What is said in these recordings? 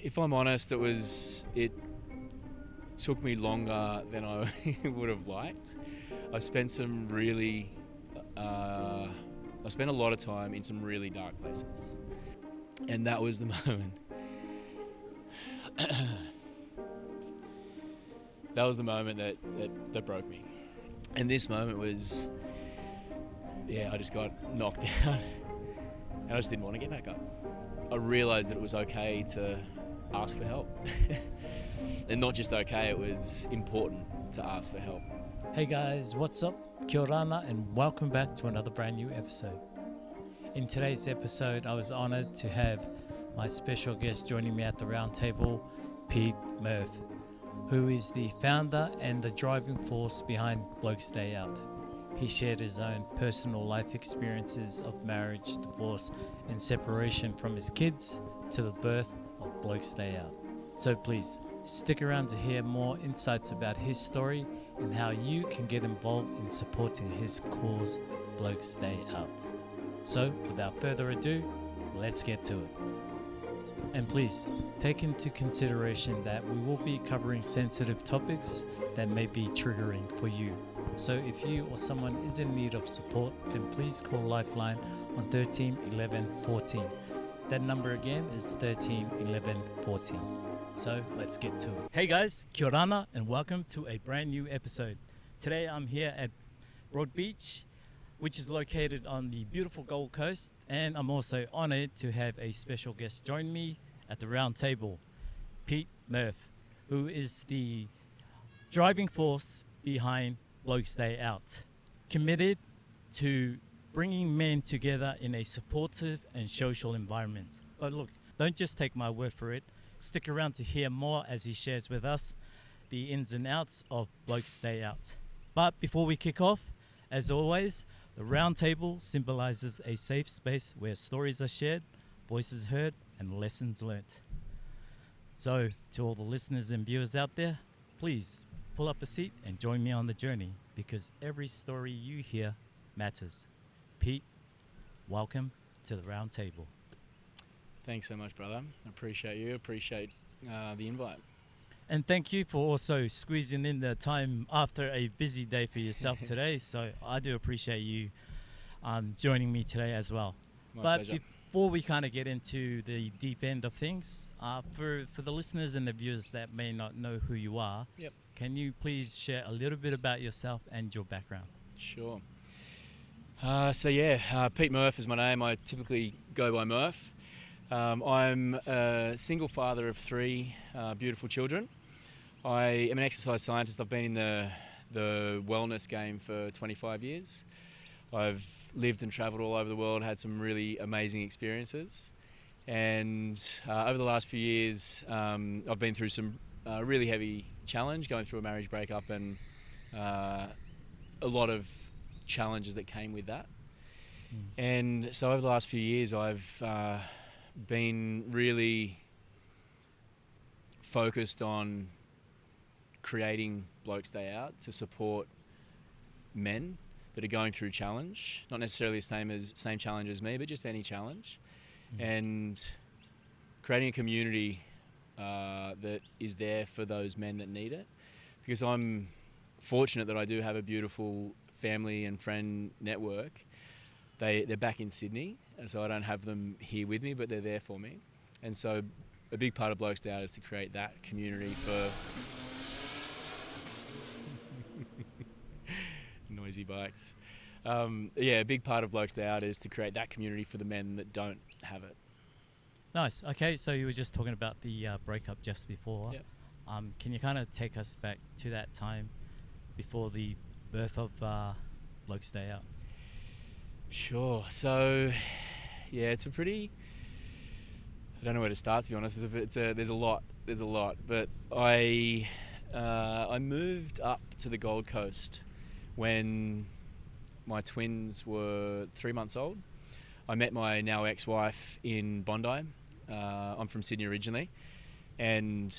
if I'm honest, it took me longer than I would have liked. I spent I spent a lot of time in some really dark places, and that was the moment. That was the moment that broke me. And this moment was, I just got knocked down, and I just didn't want to get back up. I realised that it was okay to ask for help. And not just okay, it was important to ask for help. Hey guys, what's up? Kia ora and welcome back to another brand new episode. In today's episode, I was honoured to have my special guest joining me at the round table, Pete Murph, who is the founder and the driving force behind Bloke's Day Out. He shared his own personal life experiences of marriage, divorce and separation from his kids to the birth of Bloke's Day Out. So please, stick around to hear more insights about his story and how you can get involved in supporting his cause, Bloke's Day Out. So, without further ado, let's get to it. And please, take into consideration that we will be covering sensitive topics that may be triggering for you. So if you or someone is in need of support, then please call Lifeline on 13 11 14. That number again is 13 11 14. So let's get to it. Hey guys, kia ora and welcome to a brand new episode. Today I'm here at Broad Beach, which is located on the beautiful Gold Coast, and I'm also honoured to have a special guest join me at the round table, Pete Murph, who is the driving force behind Bloke's Day Out, committed to bringing men together in a supportive and social environment. But look, don't just take my word for it. Stick around to hear more as he shares with us the ins and outs of Bloke's Day Out. But before we kick off, as always, the round table symbolizes a safe space where stories are shared, voices heard, and lessons learnt. So, to all the listeners and viewers out there, please pull up a seat and join me on the journey, because every story you hear matters. Pete, welcome to the round table. Thanks so much, brother. I appreciate you. Appreciate the invite. And thank you for also squeezing in the time after a busy day for yourself today. So I do appreciate you joining me today as well. My pleasure. Before we kind of get into the deep end of things, for the listeners and the viewers that may not know who you are, Yep. Can you please share a little bit about yourself and your background? Sure. Pete Murph is my name. I typically go by Murph. I'm a single father of three beautiful children. I am an exercise scientist. I've been in the wellness game for 25 years. I've lived and travelled all over the world, had some really amazing experiences. And over the last few years, I've been through some really heavy challenge, going through a marriage breakup and a lot of challenges that came with that. And so over the last few years, I've been really focused on creating Bloke's Day Out to support men that are going through challenge, not necessarily the same challenge as me, but just any challenge, and creating a community that is there for those men that need it. Because I'm fortunate that I do have a beautiful family and friend network. They're back in Sydney, and so I don't have them here with me, but they're there for me. And so a big part of Bloke's Day Out is to create that community for noisy bikes. A big part of Bloke's Day Out is to create that community for the men that don't have it. Nice. Okay, so you were just talking about the breakup just before. Yep. Can you kind of take us back to that time before the birth of Bloke's Day Out? Sure. So, it's a pretty... I don't know where to start, to be honest. There's a lot. But I moved up to the Gold Coast when my twins were 3 months old. I met my now ex-wife in Bondi. I'm from Sydney originally. And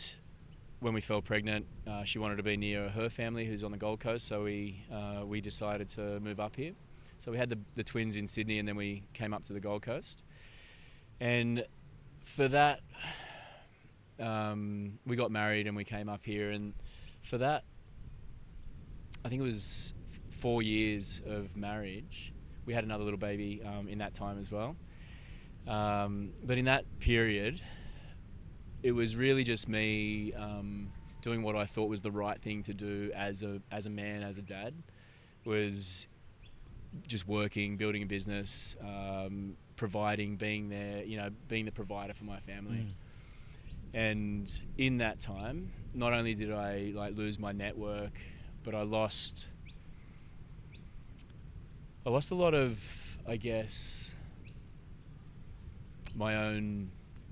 when we fell pregnant, she wanted to be near her family who's on the Gold Coast, so we decided to move up here. So we had the twins in Sydney, and then we came up to the Gold Coast. And for that we got married and we came up here, and for that, I think it was 4 years of marriage. We had another little baby in that time as well. But in that period, it was really just me doing what I thought was the right thing to do as a man, as a dad, was just working, building a business, providing, being there, being the provider for my family. And in that time, not only did I lose my network, but I lost a lot of, I guess, my own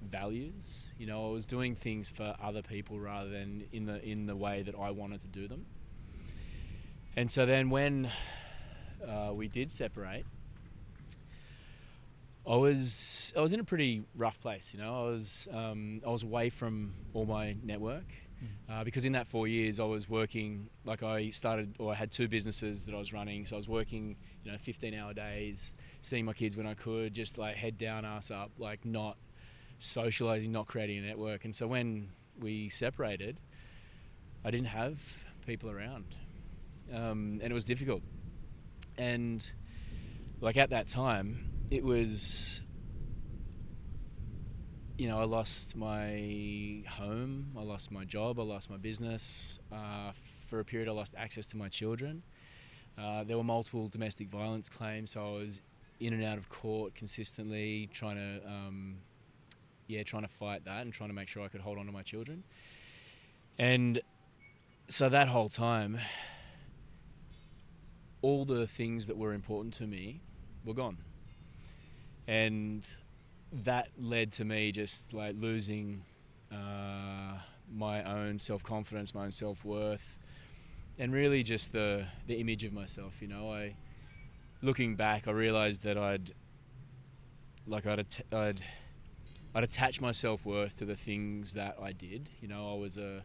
values. I was doing things for other people rather than in the way that I wanted to do them. And so then when we did separate, I was in a pretty rough place. I was away from all my network because in that 4 years I was working. I had 2 businesses that I was running, so I was working 15-hour days, seeing my kids when I could, just head down, ass up, not socializing, not creating a network. And so when we separated, I didn't have people around, and it was difficult. And at that time, it was, I lost my home, I lost my job, I lost my business. For a period, I lost access to my children. There were multiple domestic violence claims, so I was in and out of court consistently, trying to fight that and trying to make sure I could hold on to my children. And so that whole time, all the things that were important to me were gone. And that led to me just losing my own self-confidence, my own self-worth, and really just the image of myself. Looking back, I realized that I'd attach my self-worth to the things that I did. I was a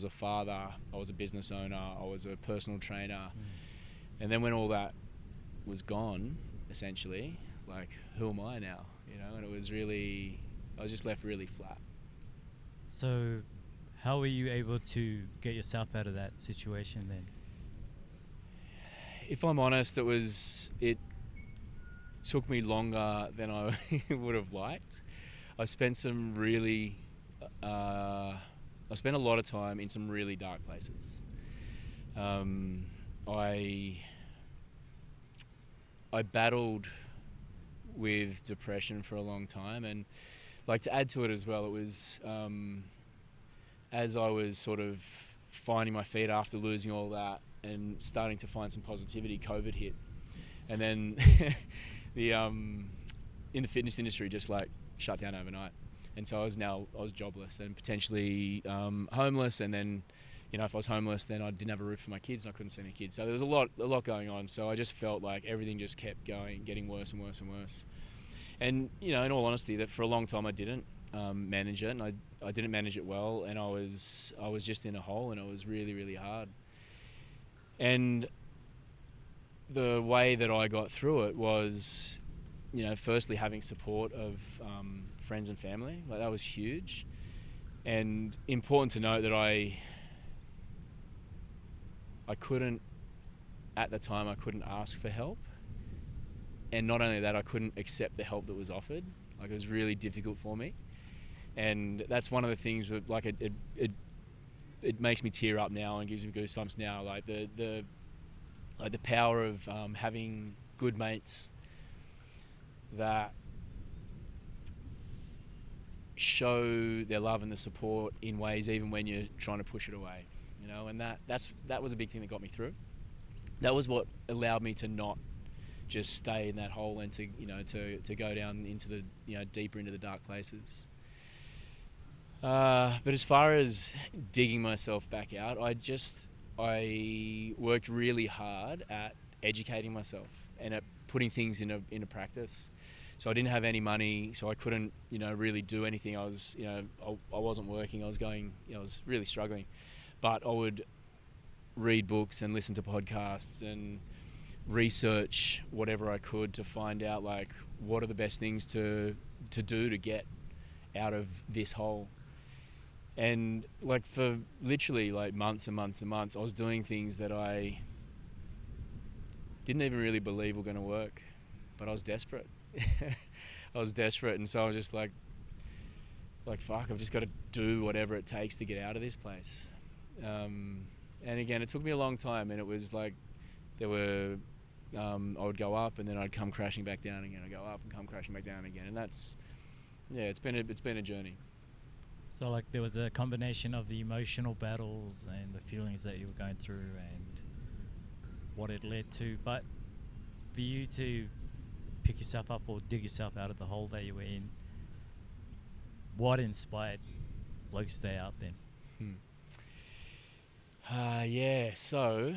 father, I was a business owner, I was a personal trainer. And then when all that was gone, essentially, who am I now? And it was really, I was just left really flat. So how were you able to get yourself out of that situation then? If I'm honest, it took me longer than I would have liked. I spent a lot of time in some really dark places. I battled with depression for a long time, and to add to it as well, it was as I was sort of finding my feet after losing all that and starting to find some positivity, COVID hit, and then in the fitness industry just shut down overnight, and so I was jobless and potentially homeless, and then if I was homeless, then I didn't have a roof for my kids and I couldn't see my kids. So there was a lot going on. So I just felt like everything just kept going, getting worse and worse and worse. And, in all honesty, that for a long time I didn't manage it, and I didn't manage it well, and I was just in a hole, and it was really, really hard. And the way that I got through it was, firstly having support of friends and family. That was huge. And important to note that I couldn't, at the time, I couldn't ask for help. And not only that, I couldn't accept the help that was offered. It was really difficult for me. And that's one of the things that, it makes me tear up now and gives me goosebumps now. The power of having good mates that show their love and the support in ways even when you're trying to push it away. And that was a big thing that got me through. That was what allowed me to not just stay in that hole and to go down into the deeper into the dark places. But as far as digging myself back out, I worked really hard at educating myself and at putting things into practice. So I didn't have any money, so I couldn't really do anything. I wasn't working. I was really struggling. But I would read books and listen to podcasts and research whatever I could to find out what are the best things to do to get out of this hole. And like for literally like months and months and months, I was doing things that I didn't even really believe were going to work, but I was desperate. I was desperate, and so I was just like fuck, I've just got to do whatever it takes to get out of this place. And again, it took me a long time, and it was like there were I would go up and then I'd come crashing back down again. I'd go up and come crashing back down again, and that's it's been a journey. So like there was a combination of the emotional battles and the feelings that you were going through and what it led to, but for you to pick yourself up or dig yourself out of the hole that you were in, what inspired Bloke to stay out then? So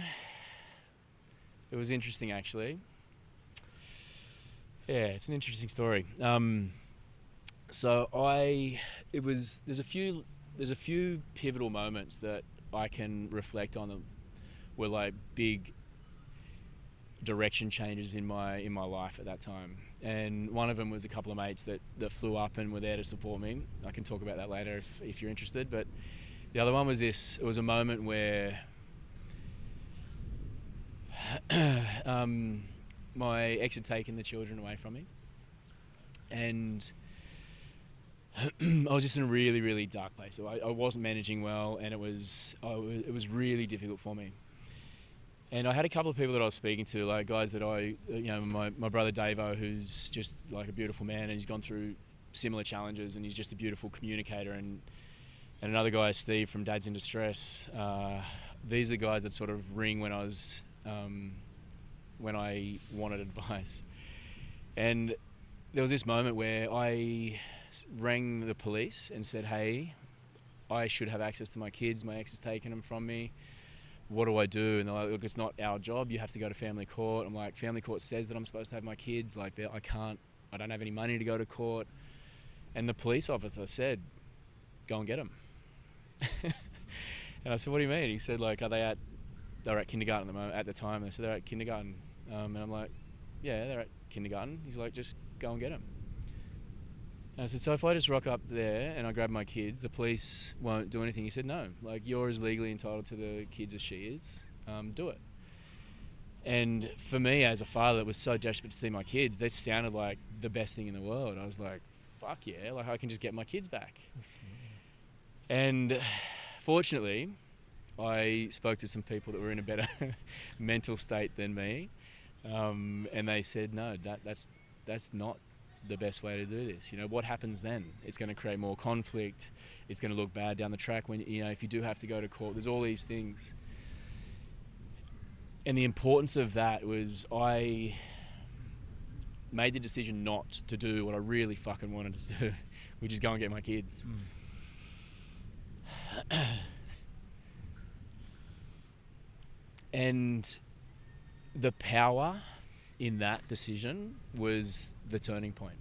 it was interesting actually. Yeah, it's an interesting story. There's a few pivotal moments that I can reflect on that were like big direction changes in my life at that time. And one of them was a couple of mates that flew up and were there to support me. I can talk about that later if you're interested. But the other one was this. It was a moment where my ex had taken the children away from me, and I was just in a really, really dark place. So I wasn't managing well, and it was really difficult for me. And I had a couple of people that I was speaking to, like guys that my brother Davo, who's just like a beautiful man, and he's gone through similar challenges, and he's just a beautiful communicator, and another guy, Steve from Dads in Distress. These are the guys that sort of ring when I wanted advice. And there was this moment where I rang the police and said, hey, I should have access to my kids. My ex has taken them from me. What do I do? And they're like, look, it's not our job. You have to go to family court. I'm like, family court says that I'm supposed to have my kids. Like, I don't have any money to go to court. And the police officer said, go and get them. And I said, what do you mean? He said, like, they're at kindergarten at the time. And they said, they're at kindergarten. And I'm like, yeah, they're at kindergarten. He's like, just go and get them. And I said, so if I just rock up there and I grab my kids, the police won't do anything? He said, no, like you're as legally entitled to the kids as she is. Do it. And for me as a father that was so desperate to see my kids, they sounded like the best thing in the world. I was like, fuck yeah, like I can just get my kids back. And fortunately, I spoke to some people that were in a better mental state than me. And they said, no, that's not the best way to do this. What happens then? It's going to create more conflict. It's going to look bad down the track when, if you do have to go to court. There's all these things. And the importance of that was I made the decision not to do what I really fucking wanted to do, which is go and get my kids. And the power in that decision was the turning point.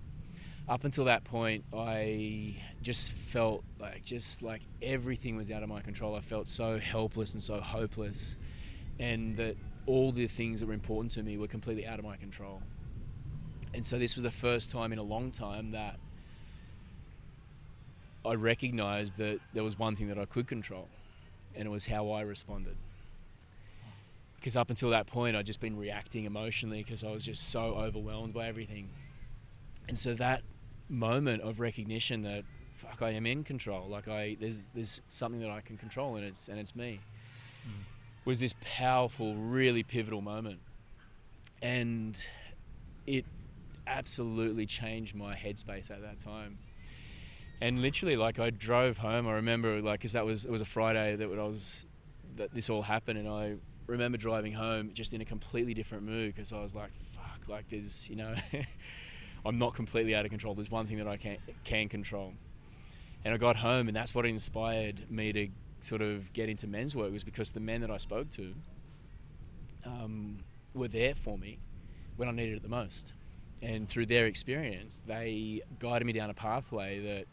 Up until that point, I just felt like everything was out of my control. I felt so helpless and so hopeless, and that all the things that were important to me were completely out of my control. And so this was the first time in a long time that I recognized that there was one thing that I could control, and it was how I responded. Because up until that point, I'd just been reacting emotionally because I was just so overwhelmed by everything. And so that moment of recognition that, fuck, I am in control, like there's something that I can control, and it's me, was this powerful, really pivotal moment. And it absolutely changed my headspace at that time. And literally, like, I drove home. I remember, like, because it was a Friday that this all happened, and I remember driving home just in a completely different mood because I was like, fuck, like there's, I'm not completely out of control. There's one thing that I can control. And I got home, and that's what inspired me to sort of get into men's work, was because the men that I spoke to were there for me when I needed it the most. And through their experience, they guided me down a pathway that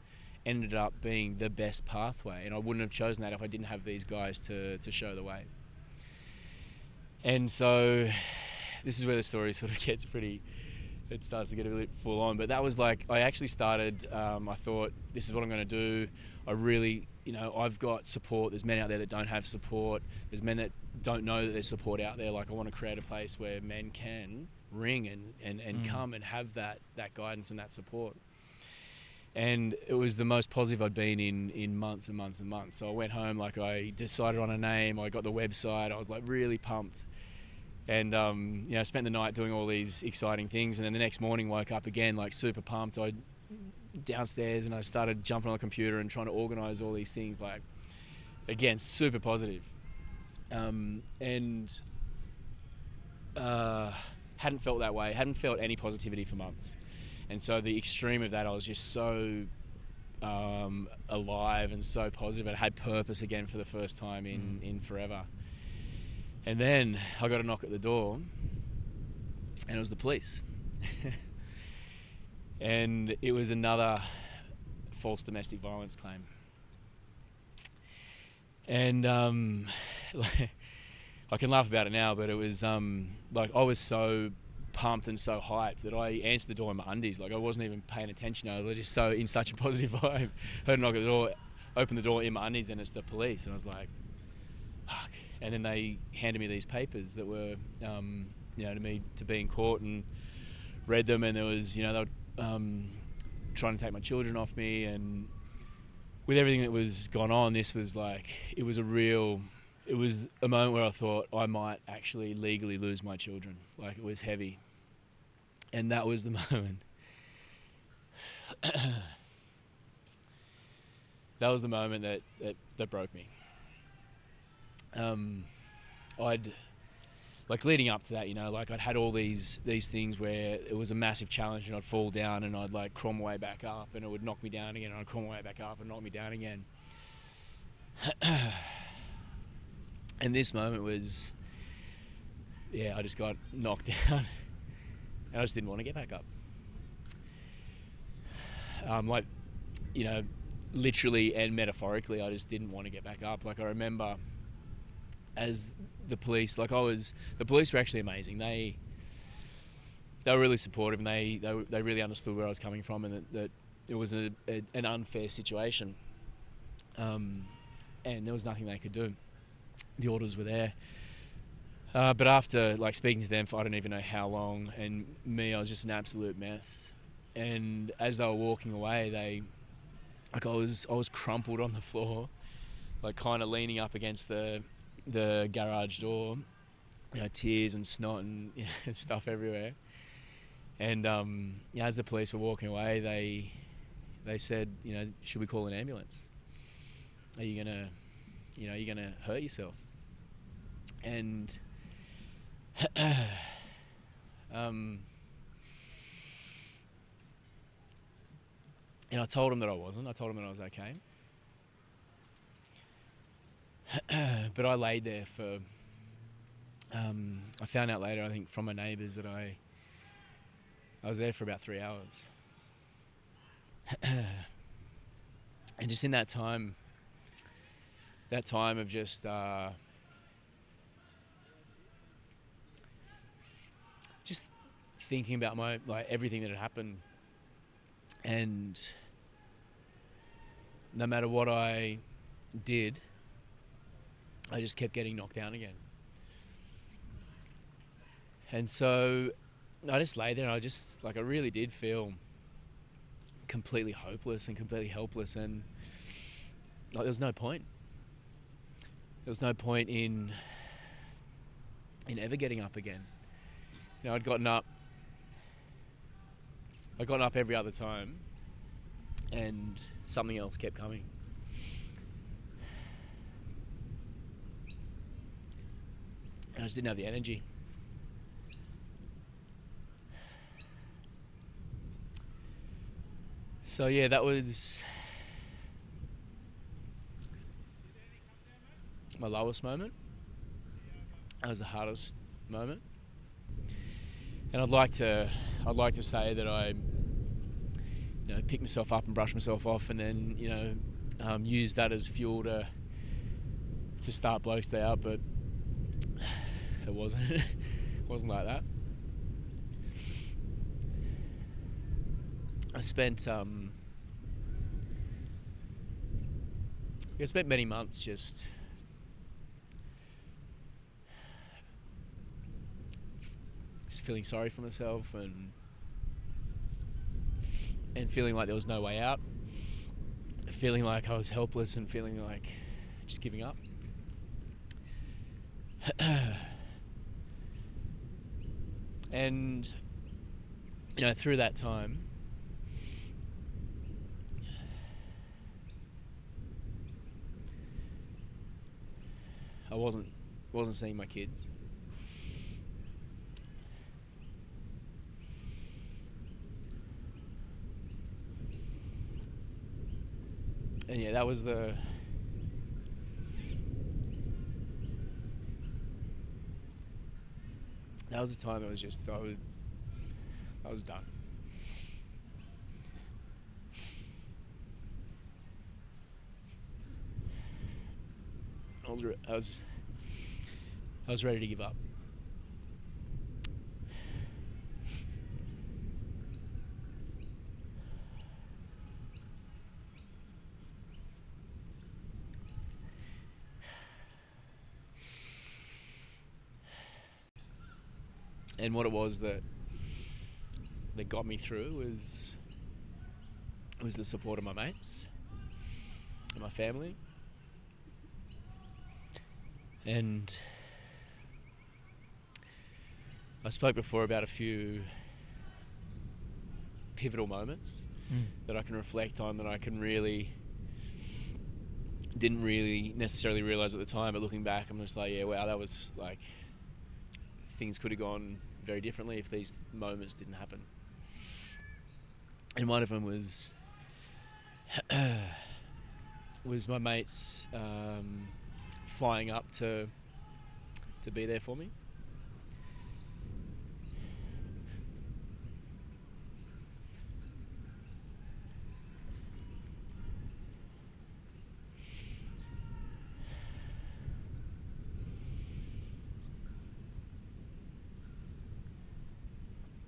ended up being the best pathway. And I wouldn't have chosen that if I didn't have these guys to show the way. And so this is where the story sort of gets pretty it starts to get a bit full on. But that was like, I actually started, I thought, this is what I'm going to do. I really, I've got support. There's men out there that don't have support. There's men that don't know that there's support out there. Like, I want to create a place where men can ring and come and have that guidance and that support. And it was the most positive I'd been in months and months and months. So I went home, like, I decided on a name, I got the website, I was like really pumped. And spent the night doing all these exciting things, and then the next morning woke up again like super pumped. I downstairs and I started jumping on the computer and trying to organise all these things, like, again, super positive. And hadn't felt that way, hadn't felt any positivity for months. And so the extreme of that, I was just so alive and so positive, and had purpose again for the first time in forever. And then I got a knock at the door, and it was the police. And it was another false domestic violence claim. And I can laugh about it now, but it was like, I was so pumped and so hyped that I answered the door in my undies. Like, I wasn't even paying attention. I was just so in such a positive vibe. Heard a knock at the door, opened the door in my undies, and it's the police. And I was like, fuck. And then they handed me these papers that were, to me to be in court, and read them. And there was, they were trying to take my children off me. And with everything that was gone on, this was like, it was a moment where I thought I might actually legally lose my children. Like, it was heavy. And that was the moment. That was the moment that broke me. I'd, like, leading up to that, like, I'd had all these things where it was a massive challenge, and I'd fall down and I'd like crawl my way back up, and it would knock me down again, and I'd crawl my way back up and knock me down again. And this moment was, I just got knocked down, and I just didn't want to get back up. Literally and metaphorically, I just didn't want to get back up. Like, I remember, as the police, the police were actually amazing. They were really supportive, and they really understood where I was coming from, and that it was an unfair situation, and there was nothing they could do. The orders were there, but after, like, speaking to them for I don't even know how long, and me, I was just an absolute mess. And as they were walking away, I was crumpled on the floor, like, kind of leaning up against the garage door, tears and snot and stuff everywhere. And as the police were walking away, they said, should we call an ambulance? Are you gonna hurt yourself? And and I told him that I wasn't. I told him that I was okay. But I laid there for, I found out later, I think from my neighbours, that I was there for about 3 hours. And just in that time of just thinking about everything that had happened, and no matter what I did, I just kept getting knocked down again. And so I just lay there, and I really did feel completely hopeless and completely helpless, and there was no point. There was no point in ever getting up again. I'd gotten up every other time, and something else kept coming. And I just didn't have the energy. So that was my lowest moment. That was the hardest moment. And I'd like to say that I, picked myself up and brushed myself off, and then, used that as fuel to start Bloke's Day out, but it wasn't. It wasn't like that. I spent many months just feeling sorry for myself and feeling like there was no way out, feeling like I was helpless and feeling like just giving up. And through that time, I wasn't seeing my kids. And yeah, that was the time that was just I was done. I was ready to give up. And what it was that got me through was the support of my mates and my family. And I spoke before about a few pivotal moments that I can reflect on, that I didn't really necessarily realize at the time, but looking back, I'm just like, yeah, wow, that was like, things could have gone very differently if these moments didn't happen. And one of them was my mates flying up to be there for me.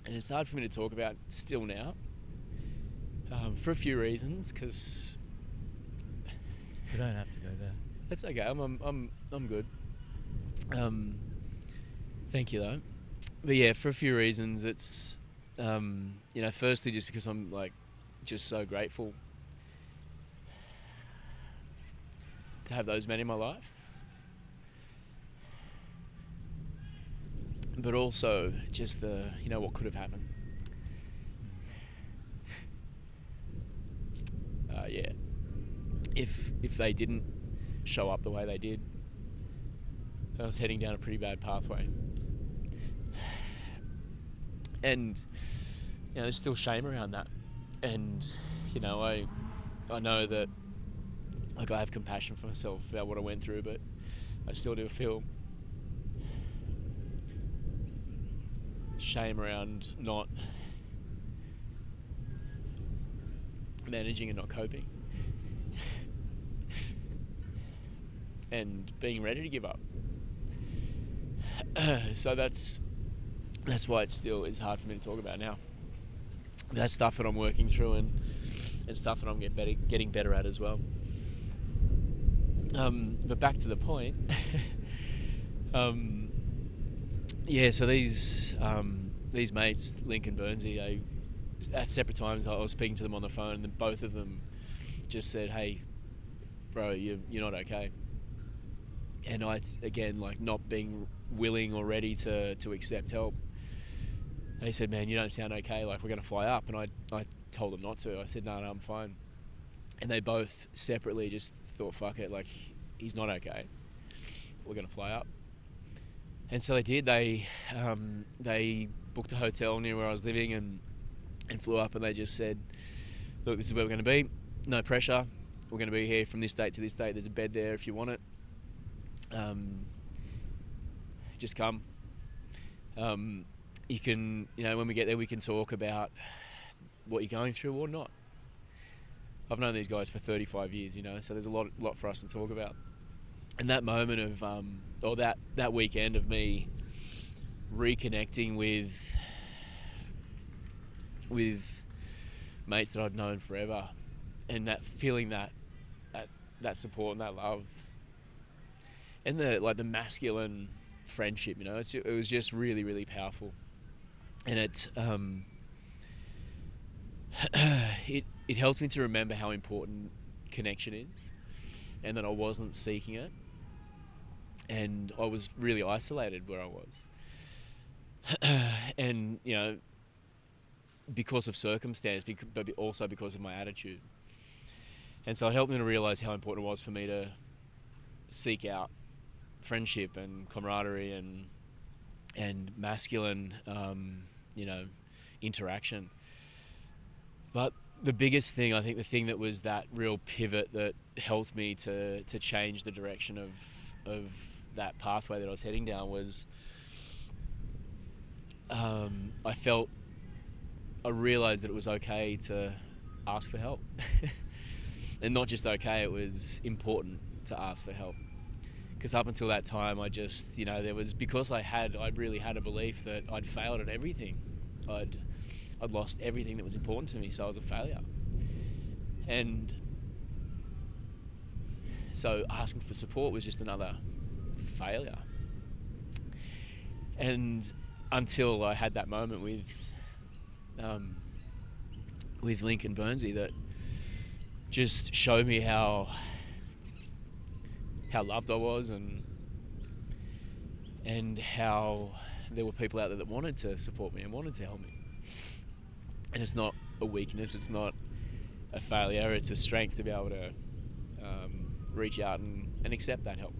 And it's hard for me to talk about still now, for a few reasons, because You don't have to go there. that's okay. I'm good. Thank you though. But yeah, for a few reasons, it's firstly just because I'm like just so grateful to have those men in my life, but also just the what could have happened. Yeah, if they didn't show up the way they did, I was heading down a pretty bad pathway. And there's still shame around that, and I know that like I have compassion for myself about what I went through, but I still do feel shame around not managing and not coping, and being ready to give up. So that's why it still is hard for me to talk about now. That's stuff that I'm working through and stuff that I'm getting better at as well. But back to the point. So these mates, Link and Burnsy, at separate times I was speaking to them on the phone, and then both of them just said, "Hey, bro, you're not okay." And I, again, like not being willing or ready to accept help, they said, "Man, you don't sound okay, like we're going to fly up." And I told them not to. I said, no, I'm fine. And they both separately just thought, fuck it, like he's not okay, we're going to fly up. And so they did. They booked a hotel near where I was living and flew up, and they just said, look, this is where we're going to be, no pressure, we're going to be here from this date to this date, there's a bed there if you want it, just come. You can, when we get there, we can talk about what you're going through or not. I've known these guys for 35 years, so there's a lot for us to talk about. And that moment of, or that weekend of me reconnecting with mates that I'd known forever, and that feeling that support and that love, and the masculine friendship, it was just really, really powerful, and it helped me to remember how important connection is, and that I wasn't seeking it, and I was really isolated where I was, and because of circumstance, but also because of my attitude. And so it helped me to realize how important it was for me to seek out friendship and camaraderie and masculine, interaction. But the biggest thing, I think, the thing that was that real pivot that helped me to change the direction of that pathway that I was heading down was, I realized that it was okay to ask for help. And not just okay, it was important to ask for help. Because up until that time, I just, because I really had a belief that I'd failed at everything. I'd lost everything that was important to me, so I was a failure. And so asking for support was just another failure. And until I had that moment with Lincoln Burnsy that just showed me how loved I was, and how there were people out there that wanted to support me and wanted to help me. And it's not a weakness, it's not a failure, it's a strength to be able to reach out and accept that help.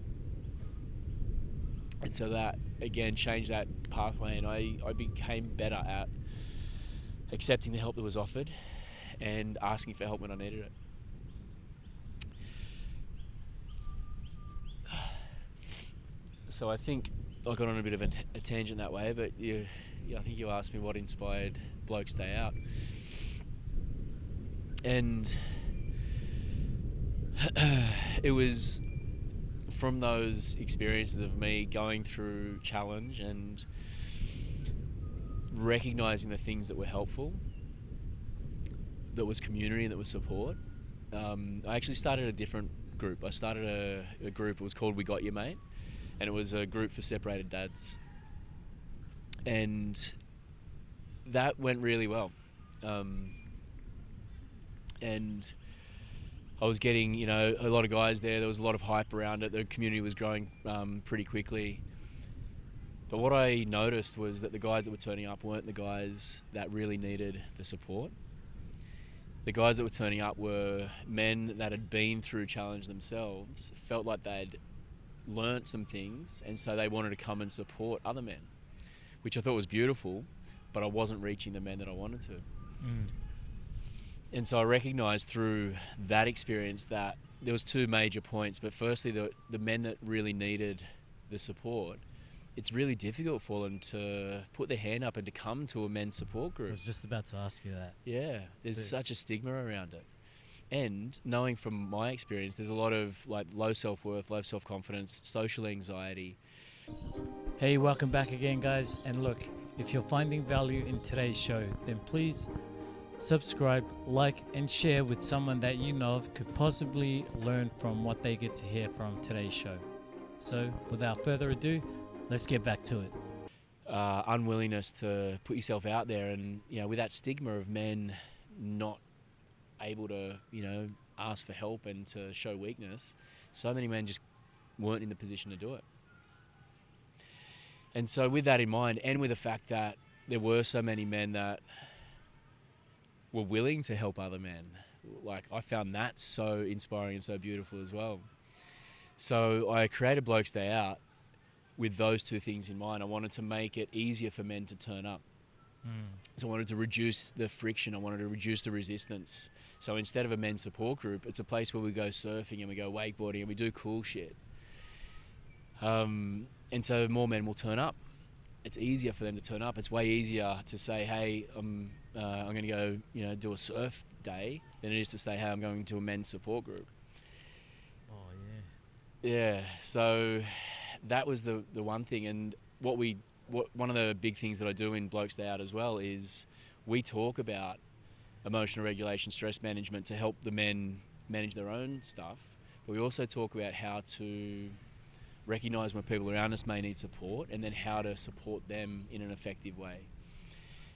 And so that, again, changed that pathway, and I became better at accepting the help that was offered and asking for help when I needed it. So I think I got on a bit of a tangent that way, but I think you asked me what inspired Bloke Stay Out. And it was from those experiences of me going through challenge and recognizing the things that were helpful, that was community and that was support. I actually started a different group. I started a group, it was called We Got You Mate, and it was a group for separated dads. And that went really well. And I was getting, a lot of guys there. There was a lot of hype around it. The community was growing pretty quickly. But what I noticed was that the guys that were turning up weren't the guys that really needed the support. The guys that were turning up were men that had been through challenge themselves, felt like they'd learnt some things, and so they wanted to come and support other men, which I thought was beautiful, but I wasn't reaching the men that I wanted to. And so I recognised through that experience that there was two major points. But firstly, the men that really needed the support, it's really difficult for them to put their hand up and to come to a men's support group. I was just about to ask you that. Yeah, there's such a stigma around it. And knowing from my experience, there's a lot of low self-worth, low self-confidence, social anxiety. Hey, welcome back again, guys. And look, if you're finding value in today's show, then please subscribe, like, and share with someone that you know of could possibly learn from what they get to hear from today's show. So, without further ado, let's get back to it. Unwillingness to put yourself out there, and with that stigma of men not able to ask for help and to show weakness, so many men just weren't in the position to do it. And so with that in mind, and with the fact that there were so many men that were willing to help other men, I found that so inspiring and so beautiful as well. So I created Bloke Stay Out with those two things in mind. I wanted to make it easier for men to turn up. So I wanted to reduce the friction. I wanted to reduce the resistance. So instead of a men's support group, it's a place where we go surfing and we go wakeboarding and we do cool shit. And so more men will turn up. It's easier for them to turn up. It's way easier to say, hey, I'm going to go, do a surf day than it is to say, hey, I'm going to a men's support group. Oh, yeah. Yeah. So that was the one thing. And one of the big things that I do in Bloke Stay Out as well is we talk about emotional regulation, stress management to help the men manage their own stuff. But we also talk about how to recognise when people around us may need support, and then how to support them in an effective way.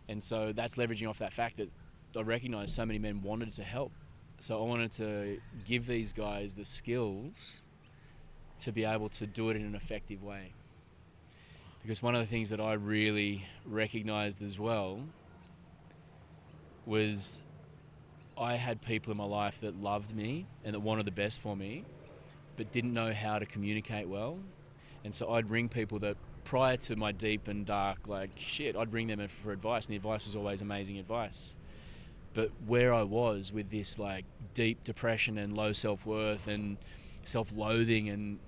And so that's leveraging off that fact that I recognised so many men wanted to help. So I wanted to give these guys the skills to be able to do it in an effective way. Because one of the things that I really recognised as well was I had people in my life that loved me and that wanted the best for me, but didn't know how to communicate well. And so I'd ring people that prior to my deep and dark shit, I'd ring them for advice, and the advice was always amazing advice. But where I was with this deep depression and low self-worth and self-loathing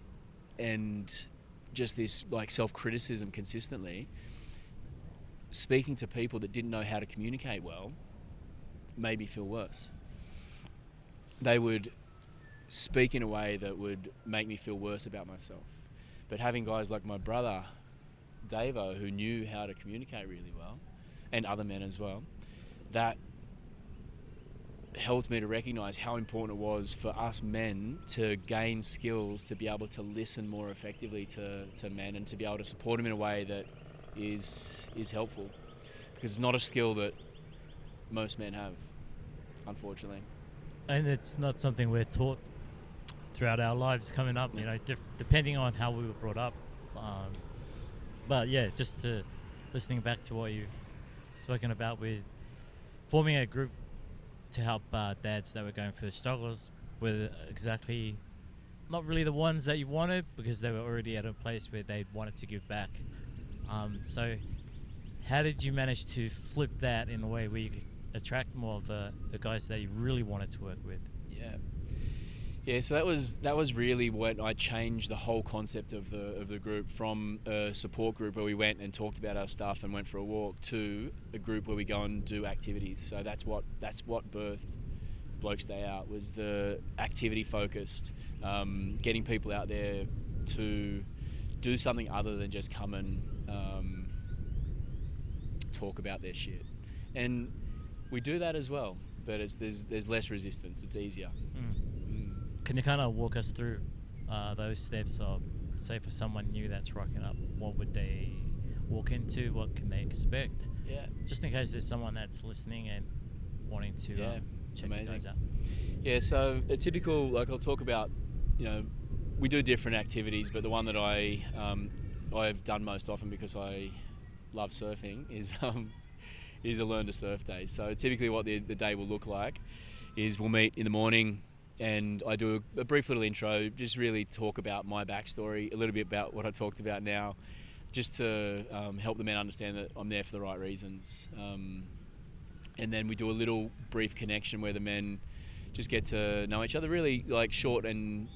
and just this self-criticism consistently, speaking to people that didn't know how to communicate well made me feel worse. They would speak in a way that would make me feel worse about myself. But having guys like my brother, Davo, who knew how to communicate really well, and other men as well, that helped me to recognise how important it was for us men to gain skills to be able to listen more effectively to men and to be able to support them in a way that is helpful. Because it's not a skill that most men have, unfortunately. And it's not something we're taught throughout our lives coming up, depending on how we were brought up. But yeah, listening back to what you've spoken about with forming a group to help dads that were going through struggles were exactly not really the ones that you wanted, because they were already at a place where they wanted to give back. So how did you manage to flip that in a way where you could attract more of the guys that you really wanted to work with? Yeah, so that was really when I changed the whole concept of the group, from a support group where we went and talked about our stuff and went for a walk, to a group where we go and do activities. So that's what birthed Bloke's Day Out, was the activity focused, getting people out there to do something other than just come and talk about their shit. And we do that as well, but there's less resistance. It's easier. Can you kind of walk us through those steps of, say, for someone new that's rocking up, what would they walk into? What can they expect? Yeah. Just in case there's someone that's listening and wanting to check you guys out. Yeah, so a typical, I'll talk about, we do different activities, but the one that I've done most often because I love surfing is a learn to surf day. So typically what the day will look like is we'll meet in the morning, and I do a brief little intro, just really talk about my backstory, a little bit about what I talked about now, just to help the men understand that I'm there for the right reasons. And then we do a little brief connection where the men just get to know each other, really short and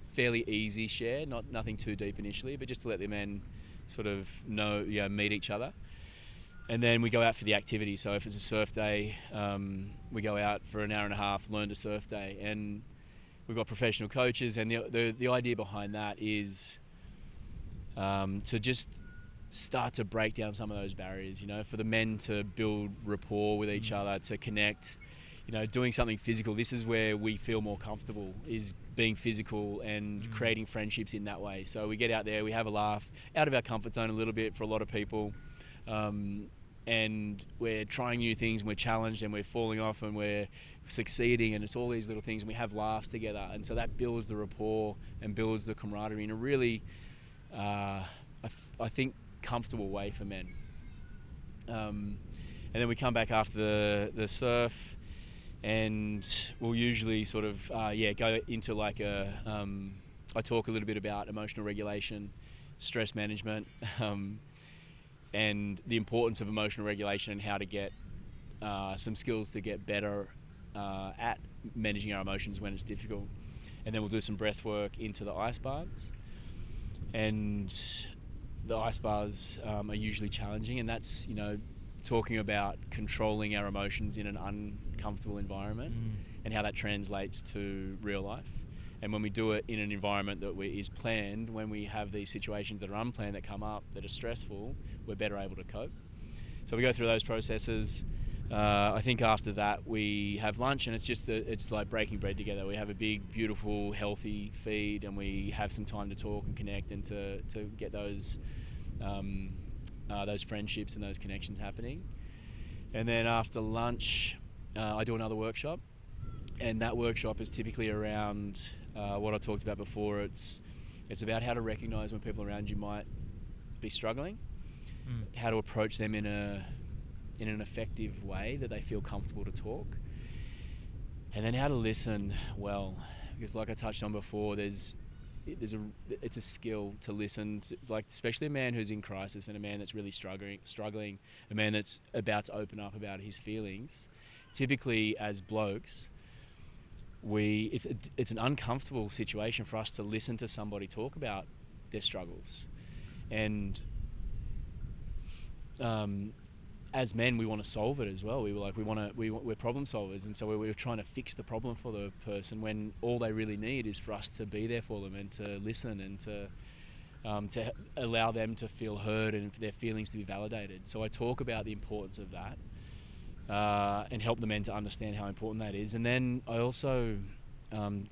fairly easy share, nothing too deep initially, but just to let the men sort of meet each other. And then we go out for the activity. So if it's a surf day, we go out for an hour and a half, learn to surf day. And we've got professional coaches, and the idea behind that is to just start to break down some of those barriers, for the men to build rapport with each other, to connect, doing something physical. This is where we feel more comfortable, is being physical and creating friendships in that way. So we get out there, we have a laugh, out of our comfort zone a little bit for a lot of people. And we're trying new things, and we're challenged, and we're falling off, and we're succeeding, and it's all these little things, and we have laughs together, and so that builds the rapport and builds the camaraderie in a really, I think, comfortable way for men. And then we come back after the surf, and we'll usually sort of go into I talk a little bit about emotional regulation, stress management, and the importance of emotional regulation, and how to get some skills to get better at managing our emotions when it's difficult. And then we'll do some breath work into the ice baths. And the ice baths are usually challenging, and that's, talking about controlling our emotions in an uncomfortable environment and how that translates to real life. And when we do it in an environment that is planned, when we have these situations that are unplanned that come up that are stressful, we're better able to cope. So we go through those processes. I think after that we have lunch, and it's like breaking bread together. We have a big, beautiful, healthy feed, and we have some time to talk and connect and to get those friendships and those connections happening. And then after lunch, I do another workshop, and that workshop is typically around what I talked about before. It's about how to recognize when people around you might be struggling, how to approach them in an effective way that they feel comfortable to talk, and then how to listen well, because like I touched on before, it's a skill to listen to, like especially a man who's in crisis and a man that's really struggling, a man that's about to open up about his feelings. Typically as blokes, it's an uncomfortable situation for us to listen to somebody talk about their struggles, and as men, we want to solve it as well. We're problem solvers, and so we're trying to fix the problem for the person when all they really need is for us to be there for them and to listen and to allow them to feel heard and for their feelings to be validated. So I talk about the importance of that and help the men to understand how important that is. And then I also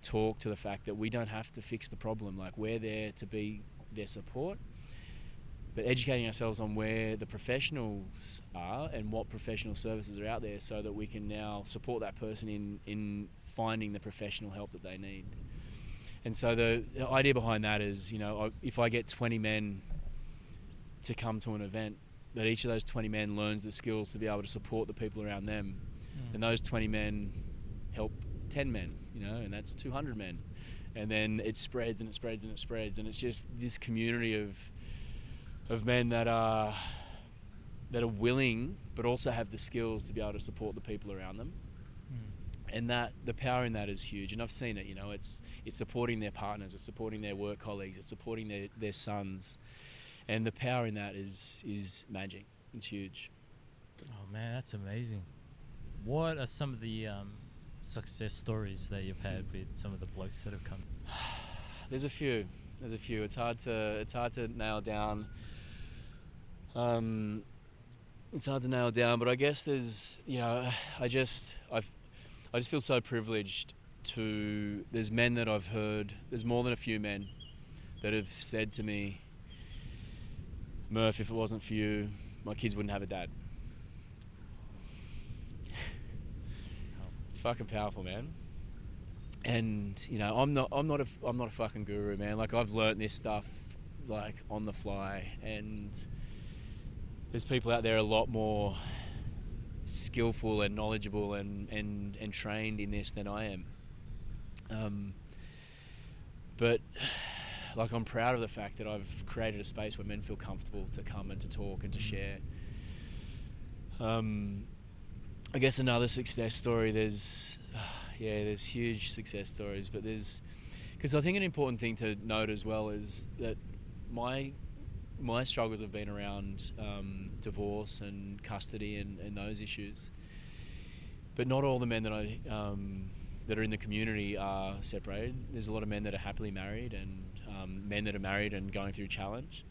talk to the fact that we don't have to fix the problem. Like, we're there to be their support, but educating ourselves on where the professionals are and what professional services are out there so that we can now support that person in finding the professional help that they need. And so the idea behind that is, if I get 20 men to come to an event, that each of those 20 men learns the skills to be able to support the people around them, and those 20 men help 10 men, and that's 200 men. And then it spreads and it spreads and it spreads, and it's just this community of men that are willing but also have the skills to be able to support the people around them. And that the power in that is huge, and I've seen it. It's supporting their partners, it's supporting their work colleagues, it's supporting their sons, and the power in that is magic. It's huge. Oh man, that's amazing. What are some of the success stories that you've had with some of the blokes that have come? There's a few. It's hard to nail down. It's hard to nail down, but I guess there's, I just feel so privileged there's men that I've heard, there's more than a few men that have said to me, Murph, if it wasn't for you, my kids wouldn't have a dad. It's fucking powerful, man. And I'm not a fucking guru, man. Like, I've learnt this stuff like on the fly, and there's people out there a lot more skillful and knowledgeable and trained in this than I am. But like, I'm proud of the fact that I've created a space where men feel comfortable to come and to talk and to share. I guess another success story, there's huge success stories, but because I think an important thing to note as well is that my struggles have been around divorce and custody and those issues, but not all the men that are in the community are separated. There's a lot of men that are happily married, and men that are married and going through challenge.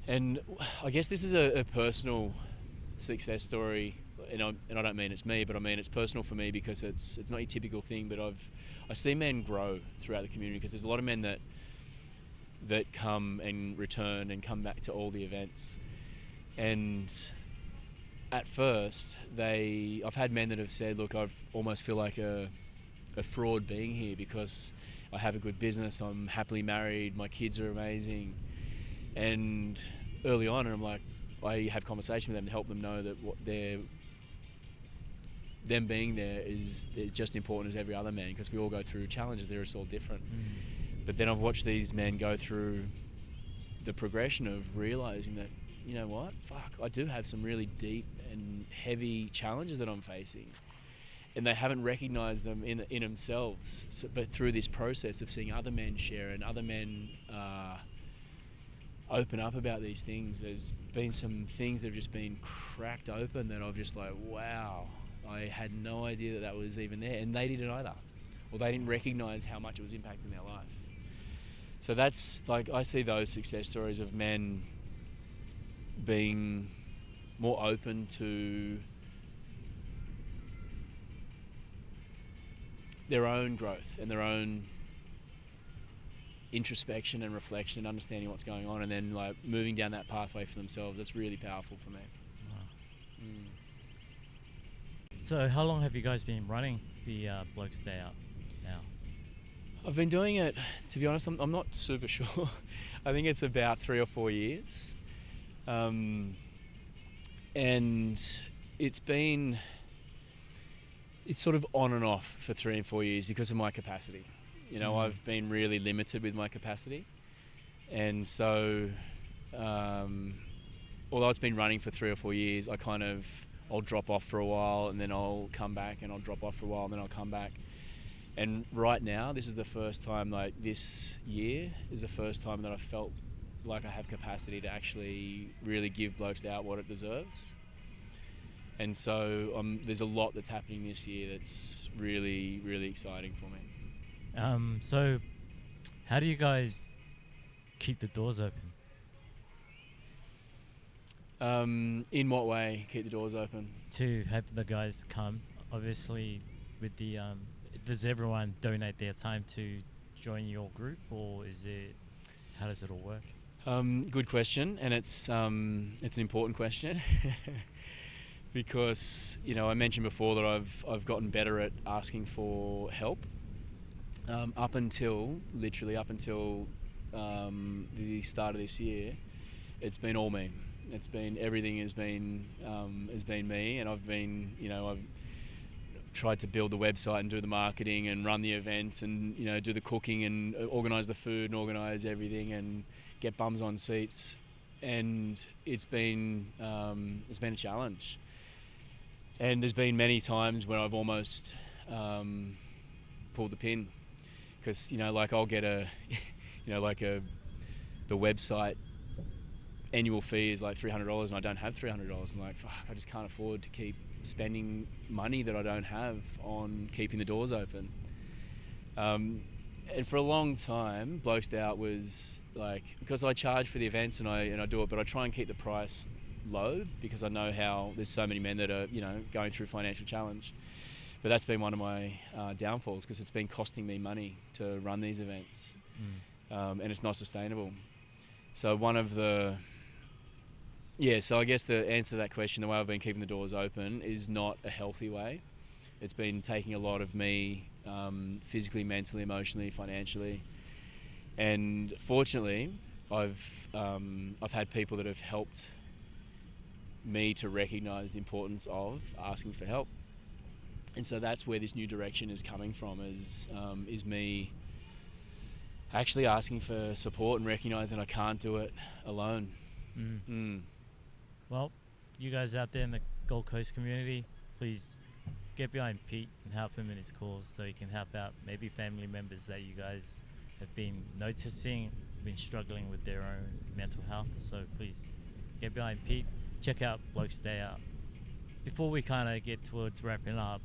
And I guess this is a personal success story, and I don't mean it's me, but I mean it's personal for me because it's not your typical thing. But I see men grow throughout the community, because there's a lot of men that come and return and come back to all the events. And at first, I've had men that have said, look, I almost feel like a fraud being here because I have a good business, I'm happily married, my kids are amazing. And early on, I'm like, I have conversation with them to help them know that them being there is just important as every other man, because we all go through challenges. They're all different. But then I've watched these men go through the progression of realizing that, you know what, fuck, I do have some really deep and heavy challenges that I'm facing, and they haven't recognized them in themselves. But through this process of seeing other men share and other men open up about these things, there's been some things that have just been cracked open that I've just like, wow, I had no idea that was even there, and they didn't either, or they didn't recognize how much it was impacting their life. So that's like, I see those success stories of men being more open to their own growth and their own introspection and reflection and understanding what's going on, and then like moving down that pathway for themselves. That's really powerful for me. Wow. So how long have you guys been running the Bloke's Day Out now? I've been doing it, to be honest, I'm not super sure. I think it's about 3 or 4 years. And it's sort of on and off for 3 and 4 years because of my capacity. You know, I've been really limited with my capacity. And so, although it's been running for 3 or 4 years, I'll drop off for a while and then I'll come back, and I'll drop off for a while and then I'll come back. And right now, this is the first time, like this year is the first time that I felt like I have capacity to actually really give Blokes Day Out what it deserves. And so there's a lot that's happening this year that's really, really exciting for me. So how do you guys keep the doors open? In what way keep the doors open? To have the guys come, obviously, with the does everyone donate their time to join your group, or how does it all work? Good question, and it's an important question. Because, you know, I mentioned before that I've gotten better at asking for help. Up until the start of this year, it's been all me. Everything has been me, and I've tried to build the website and do the marketing and run the events and, you know, do the cooking and organise the food and organise everything and get bums on seats, and it's been a challenge. And there's been many times where I've almost pulled the pin, because, you know, like I'll get the website annual fee is like $300 and I don't have $300. I'm like, fuck, I just can't afford to keep spending money that I don't have on keeping the doors open. And for a long time, Blokes Day Out was like, because I charge for the events and I do it, but I try and keep the price low because I know how there's so many men that are, you know, going through financial challenge. But that's been one of my downfalls, because it's been costing me money to run these events, and it's not sustainable. So so I guess the answer to that question, the way I've been keeping the doors open, is not a healthy way. It's been taking a lot of me, physically, mentally, emotionally, financially, and fortunately, I've had people that have helped me to recognise the importance of asking for help. And so that's where this new direction is coming from, is me actually asking for support and recognising I can't do it alone. Well, you guys out there in the Gold Coast community, please get behind Pete and help him in his cause, so he can help out maybe family members that you guys have been noticing been struggling with their own mental health. So please get behind Pete. Check out Bloke's Day Out. Before we kind of get towards wrapping up,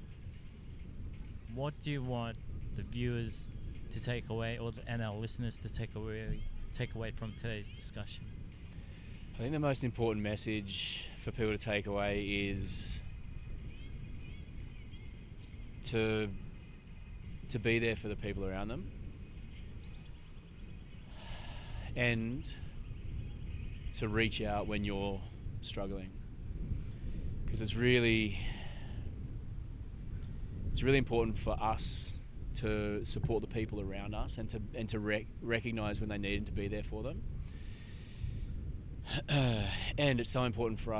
what do you want the viewers to take away, and our listeners to take away from today's discussion? I think the most important message for people to take away is to be there for the people around them, and to reach out when you're struggling, because it's really important for us to support the people around us and to recognize when they need to be there for them. And it's so important for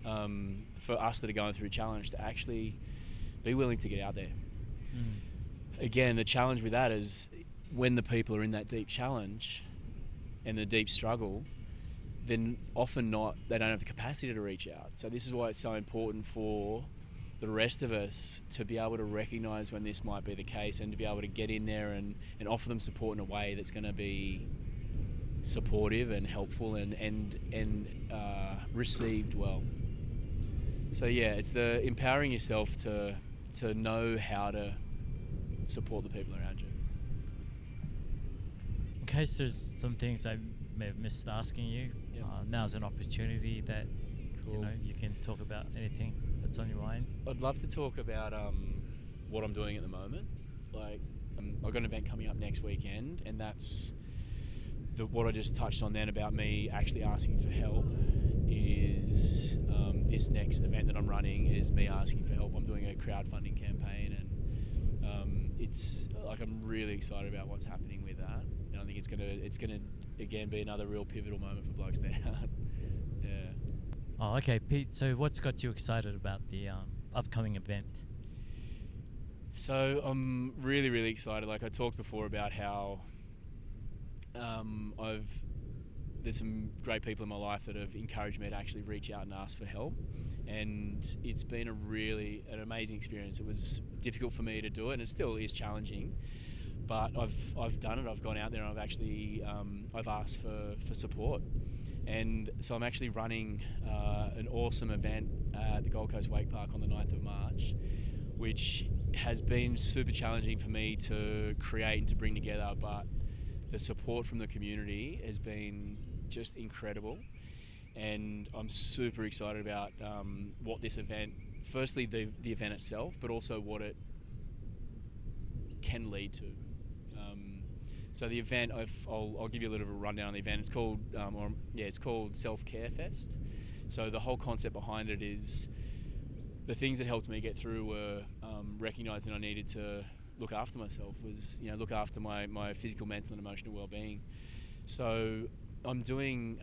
us that are going through a challenge to actually be willing to get out there. Again, the challenge with that is when the people are in that deep challenge and the deep struggle, then often they don't have the capacity to reach out. So this is why it's so important for the rest of us to be able to recognize when this might be the case, and to be able to get in there and offer them support in a way that's going to be supportive and helpful and received well. So yeah, it's the empowering yourself to know how to support the people around you. In case there's some things I may have missed asking you, now's an opportunity that Cool. you can talk about anything that's on your mind. I'd love to talk about what I'm doing at the moment. Like, I've got an event coming up next weekend, and that's what I just touched on then about me actually asking for help. Is this next event that I'm running is me asking for help. I'm doing a crowdfunding campaign, and it's like I'm really excited about what's happening with that. And I think it's gonna again be another real pivotal moment for Blokes Day Out. Yeah. Oh, okay, Pete. So what's got you excited about the upcoming event? So I'm really, really excited. Like I talked before about how there's some great people in my life that have encouraged me to actually reach out and ask for help, and it's been an amazing experience. It was difficult for me to do it, and it still is challenging, but I've done it. I've gone out there and I've actually I've asked for support, and so I'm actually running an awesome event at the Gold Coast Wake Park on the 9th of March, which has been super challenging for me to create and to bring together, but the support from the community has been just incredible, and I'm super excited about what this event, firstly the event itself, but also what it can lead to. So the event, I'll give you a little bit of a rundown on the event. It's called Self Care Fest. So the whole concept behind it is the things that helped me get through were recognising I needed to look after myself, look after my physical, mental and emotional well-being. So I'm doing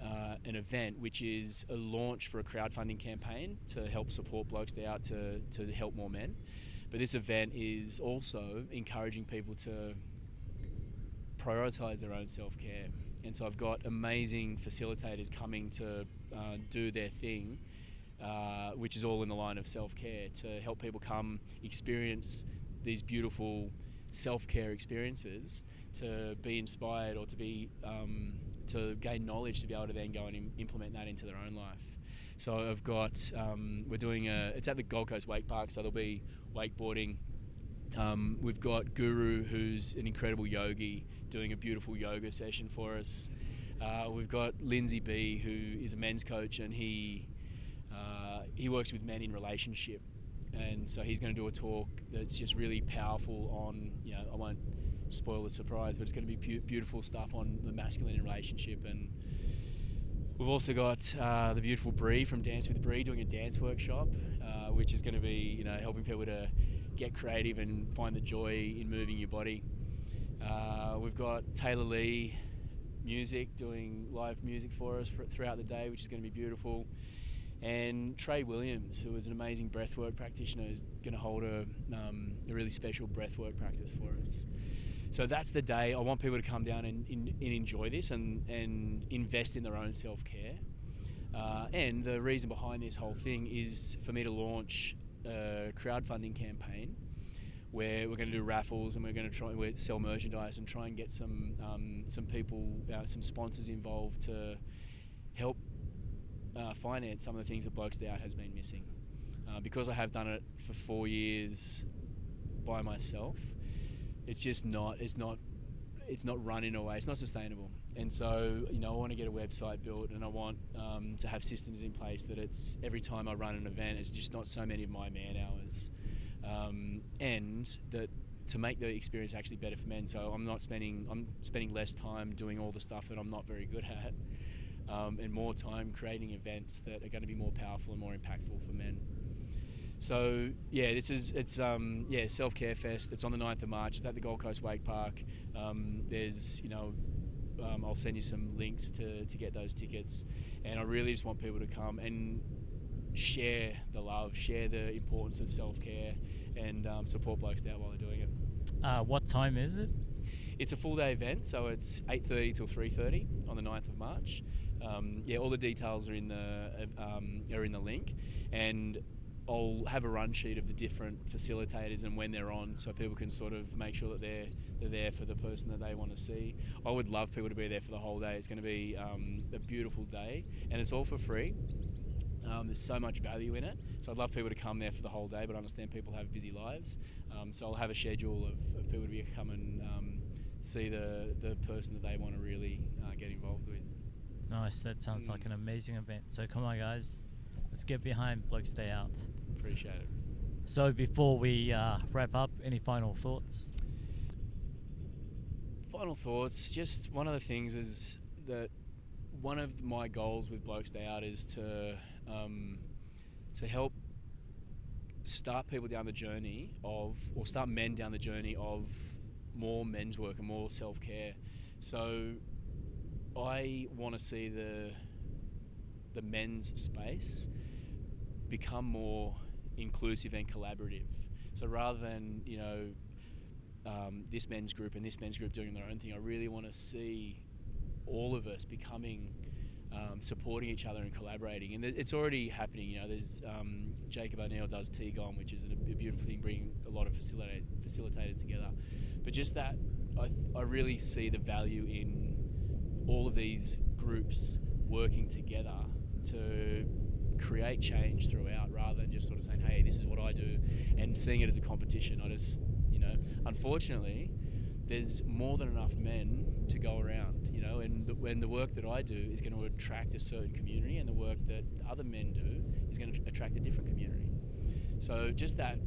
an event which is a launch for a crowdfunding campaign to help support Blokes Day Out to help more men. But this event is also encouraging people to prioritise their own self-care. And so I've got amazing facilitators coming to do their thing, which is all in the line of self-care, to help people come experience these beautiful self-care experiences, to be inspired or to be to gain knowledge to be able to then go and implement that into their own life. So I've got we're doing it's at the Gold Coast Wake Park, so there'll be wakeboarding. We've got Guru, who's an incredible yogi, doing a beautiful yoga session for us. We've got Lindsay B, who is a men's coach, and he works with men in relationship, and so he's going to do a talk that's just really powerful on, I won't spoil the surprise, but it's going to be beautiful stuff on the masculine relationship. And we've also got the beautiful Bree from Dance with Bree doing a dance workshop, which is going to be helping people to get creative and find the joy in moving your body. We've got Taylor Lee Music doing live music for us throughout the day, which is going to be beautiful. And Trey Williams, who is an amazing breathwork practitioner, is going to hold a really special breathwork practice for us. So that's the day. I want people to come down and enjoy this and invest in their own self-care. And the reason behind this whole thing is for me to launch a crowdfunding campaign where we're going to do raffles, and we're going to try and sell merchandise and try and get some people, some sponsors involved to help finance some of the things that Blokes Day Out has been missing. Because I have done it for 4 years by myself, it's not run in a way, it's not sustainable. And so, I want to get a website built, and I want to have systems in place that it's every time I run an event, it's just not so many of my man hours. And that to make the experience actually better for men. So I'm spending less time doing all the stuff that I'm not very good at, and more time creating events that are going to be more powerful and more impactful for men. So it's Self-Care Fest. It's on the 9th of March. It's at the Gold Coast Wake Park. There's I'll send you some links to get those tickets, and I really just want people to come and share the love, share the importance of self-care, and support Blokes Day Out while they're doing it. What time is it? It's a full day event, so it's 8:30 till 3:30 on the 9th of March. All the details are in the link, and I'll have a run sheet of the different facilitators and when they're on, so people can sort of make sure that they're there for the person that they want to see. I would love people to be there for the whole day. It's going to be a beautiful day, and it's all for free. There's so much value in it, so I'd love people to come there for the whole day, but I understand people have busy lives, so I'll have a schedule of people to come and see the person that they want to really get involved with. Nice, that sounds like an amazing event. So come on guys, let's get behind Blokes Day Out. Appreciate it. So before we wrap up, any final thoughts? Final thoughts. Just one of the things is that one of my goals with Blokes Day Out is to help start people down the journey of, or start men down the journey of more men's work and more self-care. So I want to see the men's space become more inclusive and collaborative. So rather than, this men's group and this men's group doing their own thing, I really want to see all of us becoming supporting each other and collaborating, and it's already happening. There's Jacob O'Neill does T-GOM, which is a beautiful thing, bringing a lot of facilitators together. But just that, I really see the value in all of these groups working together to create change throughout, rather than just sort of saying, hey, this is what I do, and seeing it as a competition. Unfortunately, there's more than enough men to go around, and when the work that I do is going to attract a certain community, and the work that other men do is going to attract a different community. So just the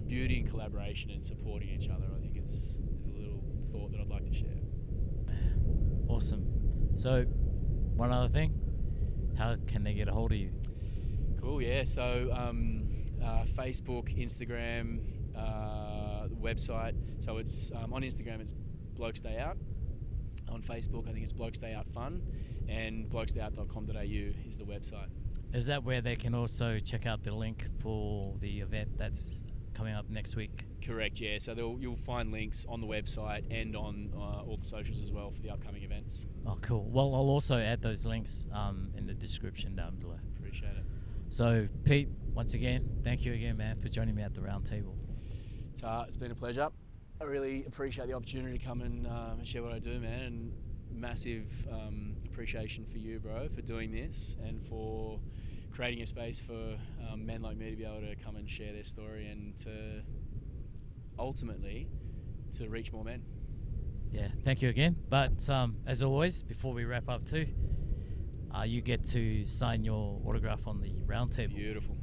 beauty in collaboration and supporting each other, I think is a little thought that I'd like to share. Awesome. So one other thing, how can they get a hold of you? Cool, yeah. So Facebook, Instagram, the website. So it's on Instagram, it's Blokes Day Out. On Facebook, I think it's Blokes Day Out Fun, and blokesdayout.com.au is the website. Is that where they can also check out the link for the event that's coming up next week? Correct, yeah. So you'll find links on the website and on all the socials as well for the upcoming events. Oh, cool. Well, I'll also add those links in the description down below. Appreciate it. So, Pete, once again, thank you again, man, for joining me at the round table. It's been a pleasure. I really appreciate the opportunity to come and share what I do, man, and massive appreciation for you, bro, for doing this and for creating a space for men like me to be able to come and share their story, and to ultimately to reach more men. Yeah, thank you again. But as always, before we wrap up too, you get to sign your autograph on the round table. Beautiful.